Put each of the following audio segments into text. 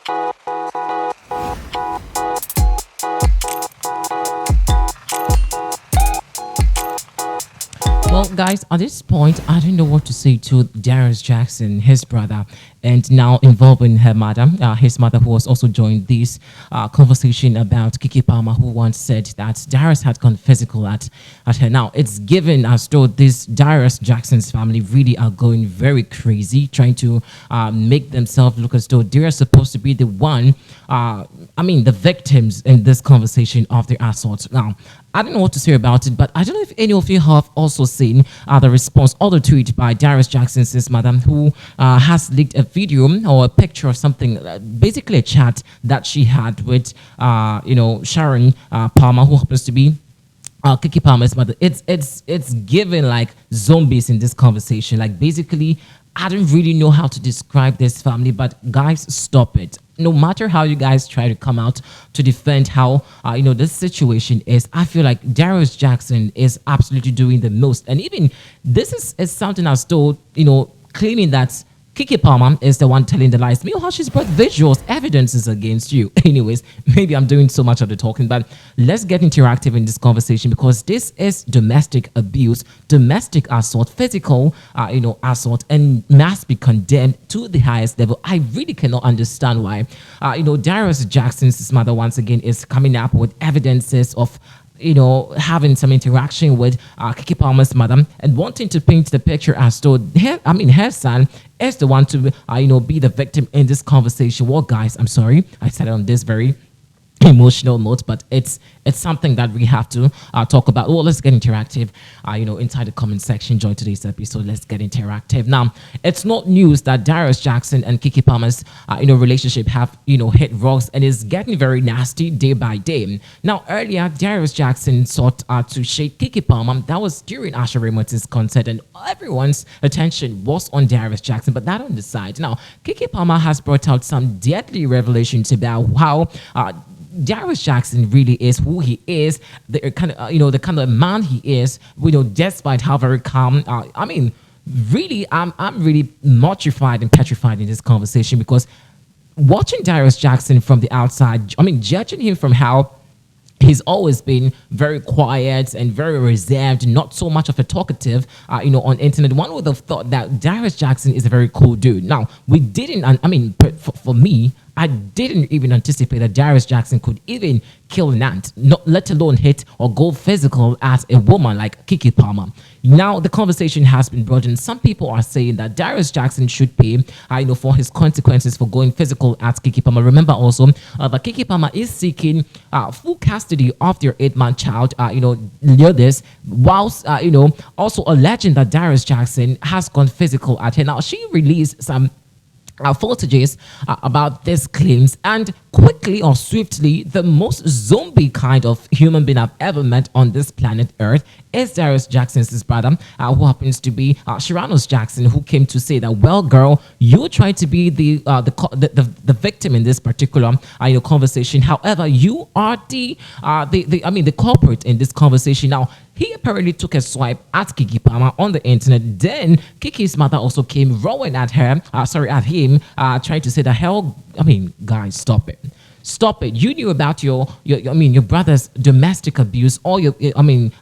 Well, guys, at this point, I don't know what to say to Darius Jackson, his brother, and now involving her mother, his mother, who was also joined this conversation about Keke Palmer, who once said that Darius had gone physical at her. Now, it's given as though this Darius Jackson's family really are going very crazy, trying to make themselves look as though they're supposed to be the one, the victims in this conversation of the assault. Now, I don't know what to say about it, but I don't know if any of you have also seen the response or the tweet by Darius Jackson's mother, who has leaked a video or a picture of something, basically a chat that she had with, Sharon Palmer, who happens to be Keke Palmer's mother. It's given like zombies in this conversation. Like basically, I don't really know how to describe this family, but guys, stop it. No matter how you guys try to come out to defend how this situation is, I feel like Darius Jackson is absolutely doing the most. And even this is something I still claiming that Keke Palmer is the one telling the lies. Meanwhile, she's brought visuals, evidences against you. Anyways, maybe I'm doing so much of the talking, but let's get interactive in this conversation, because this is domestic abuse, domestic assault, physical, assault, and must be condemned to the highest level. I really cannot understand why, Darius Jackson's mother once again is coming up with evidences of having some interaction with Keke Palmer's mother and wanting to paint the picture as though her son is the one to be the victim in this conversation. Well, guys, I'm sorry, I said it on this very emotional note, but it's something that we have to talk about. Well, let's get interactive inside the comment section. Join today's episode. Let's get interactive. Now, it's not news that Darius Jackson and Keke Palmer's relationship have hit rocks and is getting very nasty day by day. Now, earlier Darius Jackson sought to shake Keke Palmer. That was during Asha Raymond's concert, and everyone's attention was on Darius Jackson, but that on the side. Now, Keke Palmer has brought out some deadly revelations about how Darius Jackson really is who he is, the kind of man he is, despite how very calm. Really, I'm really mortified and petrified in this conversation, because watching Darius Jackson from the outside, judging him from how he's always been very quiet and very reserved, not so much of a talkative, on internet. One would have thought that Darius Jackson is a very cool dude. Now, we didn't, for me, I didn't even anticipate that Darius Jackson could even kill an ant, not let alone hit or go physical at a woman like Keke Palmer. Now, the conversation has been brought in. Some people are saying that Darius Jackson should pay, for his consequences for going physical at Keke Palmer. Remember also that Keke Palmer is seeking full custody of their 8-month child, near this, whilst, also alleging that Darius Jackson has gone physical at her. Now, she released some footages about these claims, and quickly or swiftly, the most zombie kind of human being I've ever met on this planet Earth is Darius Jackson's brother, who happens to be Shiranos Jackson, who came to say that, well, girl, you try to be the victim in this particular conversation. However, you are the culprit in this conversation. Now, he apparently took a swipe at Keke Palmer on the internet. Then Keke's mother also came roaring at him, trying to say the hell. Guys, stop it. Stop it. You knew about your brother's domestic abuse, or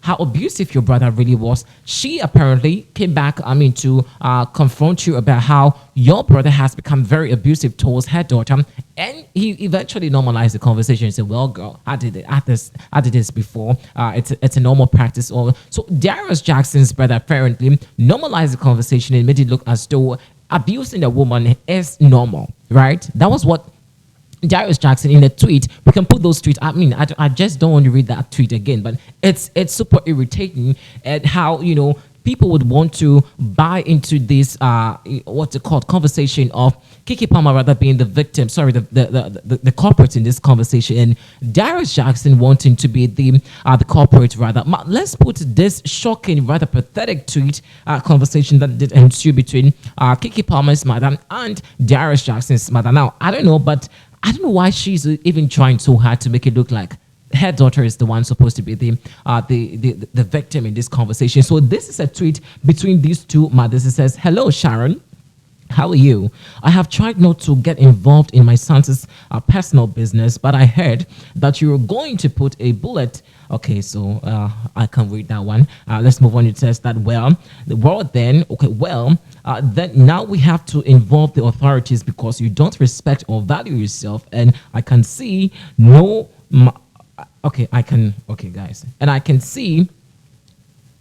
how abusive your brother really was. She apparently came back, to confront you about how your brother has become very abusive towards her daughter. And he eventually normalized the conversation and said, well, girl, I did this before. It's a normal practice. So Darius Jackson's brother apparently normalized the conversation and made it look as though abusing a woman is normal, right? That was what Darius Jackson in a tweet. We can put those tweets. I just don't want to read that tweet again, but it's super irritating at how people would want to buy into this what's it called, conversation of Keke Palmer rather being the victim, the culprit in this conversation, and Darius Jackson wanting to be the culprit rather. Let's put this shocking, rather pathetic tweet conversation that did ensue between Keke Palmer's mother and Darius Jackson's mother. Now, I don't know why she's even trying so hard to make it look like her daughter is the one supposed to be the victim in this conversation. So this is a tweet between these two mothers. It says, "Hello, Sharon. How are you? I have tried not to get involved in my son's personal business, but I heard that you were going to put a bullet. Okay, so I can't read that one. Let's move on. It says that, then now we have to involve the authorities because you don't respect or value yourself. And I can see no. Okay, guys. And I can see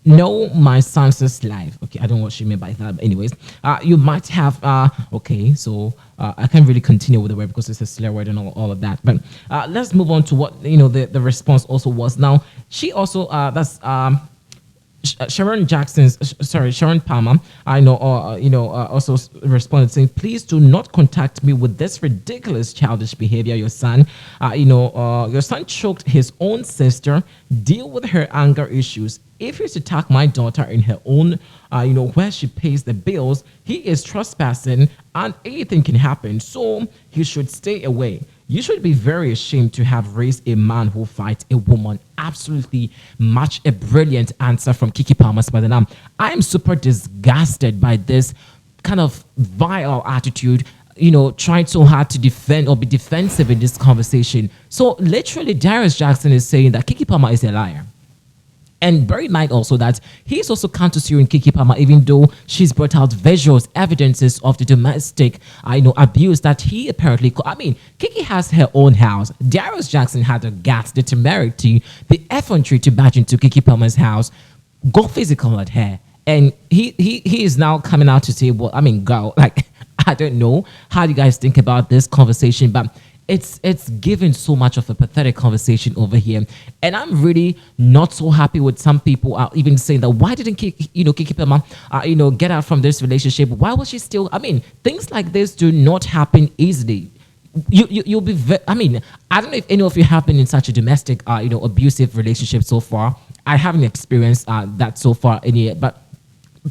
no my son's life. Okay, I don't know what she meant by that, but anyways, you might have okay, so I can't really continue with the word because it's a slur word and all of that, but let's move on to what the response also was. Now she also that's Sharon Palmer, I know, also responded saying, please do not contact me with this ridiculous childish behavior. Your son, your son choked his own sister. Deal with her anger issues. If he's to attack my daughter in her own, where she pays the bills, he is trespassing and anything can happen. So he should stay away. You should be very ashamed to have raised a man who fights a woman. Absolutely much a brilliant answer from Keke Palmer's mother. I am super disgusted by this kind of vile attitude, trying so hard to defend or be defensive in this conversation. So literally, Darius Jackson is saying that Keke Palmer is a liar. And bear in mind also that he's also counter-suing Keke Palmer, even though she's brought out visuals, evidences of the domestic, abuse that he apparently. Keke has her own house. Darius Jackson had the guts, the temerity, the effrontery to barge into Keke Palmer's house, go physical at her, and he is now coming out to say, well, girl, like I don't know how you guys think about this conversation, but it's given so much of a pathetic conversation over here, and I'm really not so happy with some people are even saying that why didn't Keke Palmer get out from this relationship? Why was she still? Things like this do not happen easily. You'll be I don't know if any of you have been in such a domestic abusive relationship so far. I haven't experienced that so far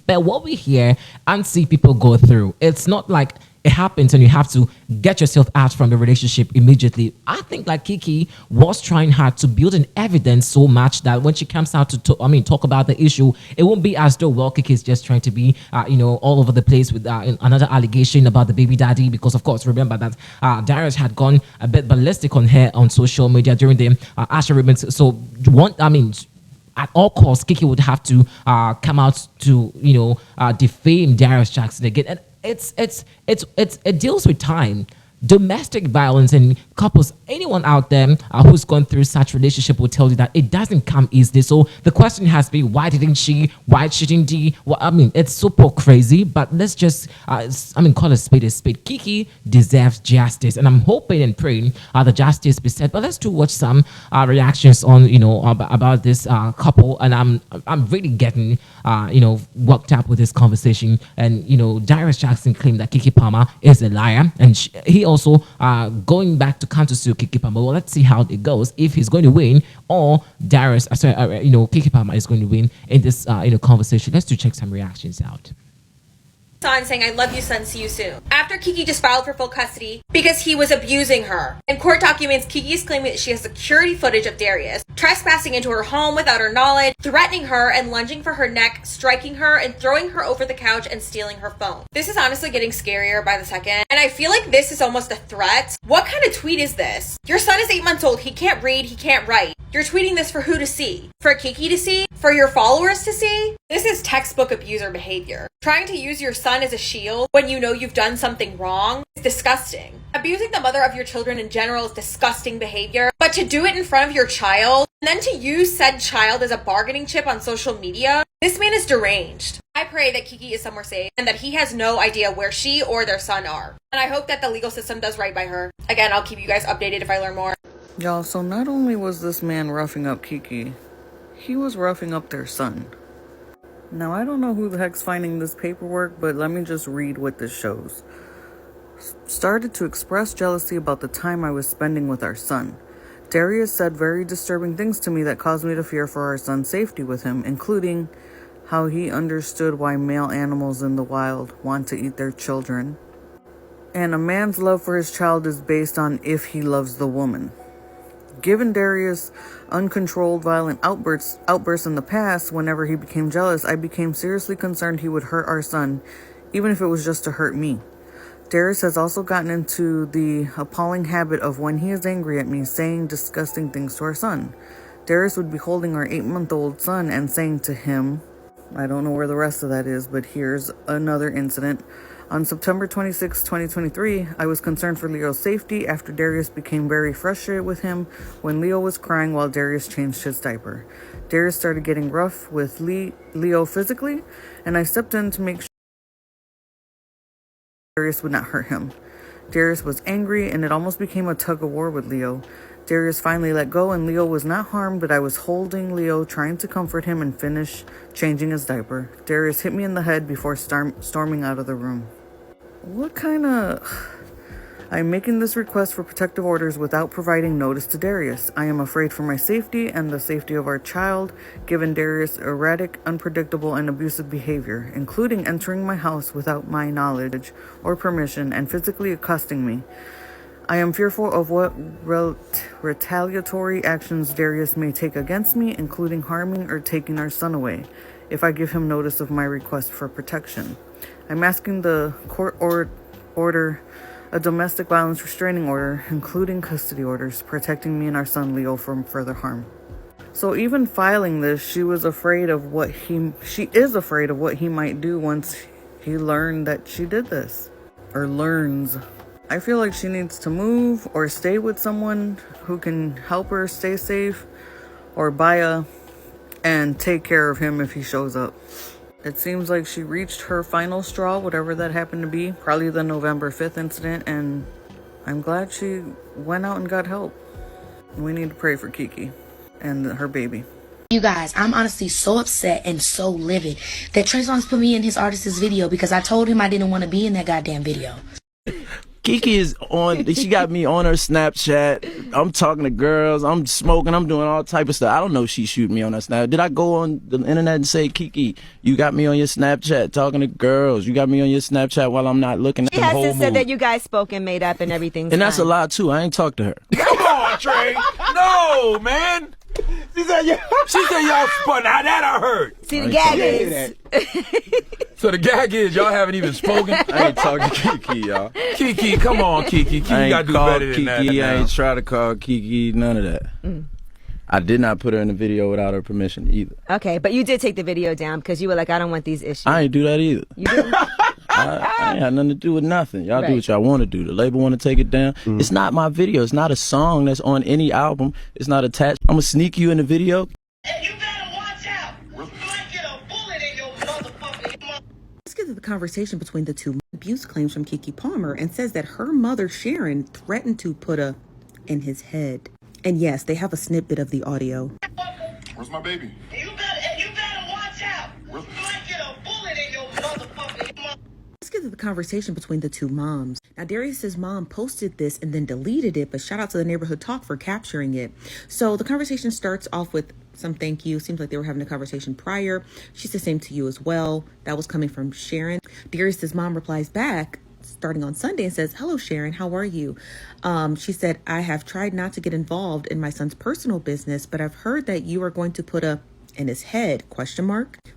but what we hear and see people go through, it's not like it happens and you have to get yourself out from the relationship immediately. I think like Keke was trying hard to build an evidence so much that when she comes out to talk about the issue, it won't be as though, Keke is just trying to be, all over the place with another allegation about the baby daddy. Because of course, remember that Darius had gone a bit ballistic on her on social media during the Asher ribbons. So at all costs, Keke would have to come out to defame Darius Jackson again, and it deals with time. Domestic violence and couples, anyone out there who's gone through such relationship will tell you that it doesn't come easily. So the question has been, why shouldn't he? Well, it's super crazy, but let's just call a spade a spade. Keke deserves justice, and I'm hoping and praying the justice be said. But let's watch some reactions on about this couple, and I'm really getting worked up with this conversation. And Darius Jackson claimed that Keke Palmer is a liar, and he also going back to counter-sue Keke Palmer. Well, let's see how it goes, if he's going to win or Keke Palmer is going to win in this conversation. Let's check some reactions out. Son saying, I love you, son, see you soon. After Keke just filed for full custody because he was abusing her. In court documents, Keke is claiming that she has security footage of Darius trespassing into her home without her knowledge, threatening her and lunging for her neck, striking her and throwing her over the couch and stealing her phone. This is honestly getting scarier by the second, and I feel like this is almost a threat. What kind of tweet is this? Your son is 8 months old. He can't read. He can't write. You're tweeting this for who to see? For Keke to see? For your followers to see? This is textbook abuser behavior. Trying to use your son as a shield when you know you've done something wrong is disgusting. Abusing the mother of your children in general is disgusting behavior, but to do it in front of your child and then to use said child as a bargaining chip on social media, this man is deranged. I pray that Keke is somewhere safe and that he has no idea where she or their son are. And I hope that the legal system does right by her. Again, I'll keep you guys updated if I learn more. Y'all, so not only was this man roughing up Keke, he was roughing up their son. Now, I don't know who the heck's finding this paperwork, but let me just read what this shows. Started to express jealousy about the time I was spending with our son. Darius said very disturbing things to me that caused me to fear for our son's safety with him, including how he understood why male animals in the wild want to eat their children. And a man's love for his child is based on if he loves the woman. Given Darius' uncontrolled violent outbursts in the past, whenever he became jealous, I became seriously concerned he would hurt our son, even if it was just to hurt me. Darius has also gotten into the appalling habit of when he is angry at me, saying disgusting things to our son. Darius would be holding our 8-month-old son and saying to him, I don't know where the rest of that is, but here's another incident. On September 26, 2023, I was concerned for Leo's safety after Darius became very frustrated with him when Leo was crying while Darius changed his diaper. Darius started getting rough with Leo physically, and I stepped in to make sure Darius would not hurt him. Darius was angry, and it almost became a tug-of-war with Leo. Darius finally let go, and Leo was not harmed, but I was holding Leo, trying to comfort him and finish changing his diaper. Darius hit me in the head before storming out of the room. What kind of... I'm making this request for protective orders without providing notice to Darius. I am afraid for my safety and the safety of our child, given Darius' erratic, unpredictable, and abusive behavior, including entering my house without my knowledge or permission and physically accosting me. I am fearful of what retaliatory actions Darius may take against me, including harming or taking our son away, if I give him notice of my request for protection. I'm asking the court order a domestic violence restraining order, including custody orders, protecting me and our son Leo from further harm. So even filing this, she is afraid of what he might do once he learned that she did this. Or learns. I feel like she needs to move or stay with someone who can help her stay safe, or buy and take care of him if he shows up. It seems like she reached her final straw, whatever that happened to be, probably the November 5th incident, and I'm glad she went out and got help. We need to pray for Keke and her baby. You guys, I'm honestly so upset and so livid that Trey Songz put me in his artist's video because I told him I didn't want to be in that goddamn video. Keke is on, she got me on her Snapchat. I'm talking to girls, I'm smoking, I'm doing all type of stuff. I don't know if she shooting me on her Snap. Did I go on the internet and say, Keke, you got me on your Snapchat talking to girls. You got me on your Snapchat while I'm not looking at She has just said that you guys spoke and made up and everything. And that's a lie too. I ain't talked to her. Come on, Trey. No, man. She said y'all spun. Now that I heard. See, the gag is. So the gag is y'all haven't even spoken. I ain't talking to Keke, y'all. Keke, come on, Keke. I You gotta ain't do called better than that. Keke. I now. ain't try to call Keke. None of that. I did not put her in the video without her permission either. Okay, but you did take the video down because you were like, I don't want these issues. I ain't do that either. You didn't? I ain't had nothing to do with nothing. Y'all do Right. what y'all want to do. The label want to take it down. It's not my video. It's not a song that's on any album. It's not attached. I'm gonna sneak you in the video. Hey, you better watch out. You might get a bullet in your motherfucking mouth. Let's get to the conversation between the two. Abuse claims from Keke Palmer and says that her mother, Sharon, threatened to put a in his head. And yes, they have a snippet of the audio. Where's my baby? You better watch out. You might get a bullet in your motherfucking mouth. Let's get to the conversation between the two moms. Now, Darius's mom posted this and then deleted it, but shout out to the Neighborhood Talk for capturing it. So the conversation starts off with some thank you. Seems like they were having a conversation prior. She said same to you as well. That was coming from Sharon. Darius's mom replies back starting on Sunday and says, hello, Sharon, how are you? She said, I have tried not to get involved in my son's personal business, but I've heard that you are going to put a in his head, ?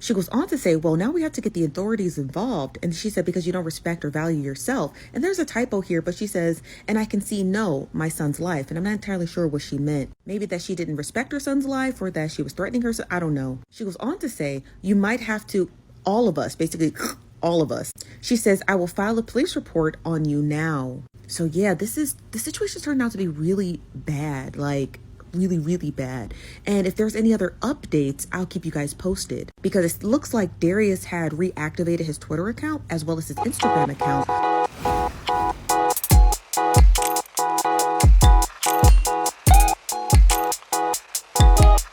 She goes on to say, well, now we have to get the authorities involved. And she said, because you don't respect or value yourself. And there's a typo here, but she says, and I can see my son's life. And I'm not entirely sure what she meant. Maybe that she didn't respect her son's life or that she was threatening her. I don't know. She goes on to say, you might have to, all of us, basically all of us. She says, I will file a police report on you now. So yeah, the situation turned out to be really bad. Like, really, really bad. And if there's any other updates, I'll keep you guys posted because it looks like Darius had reactivated his Twitter account as well as his Instagram account.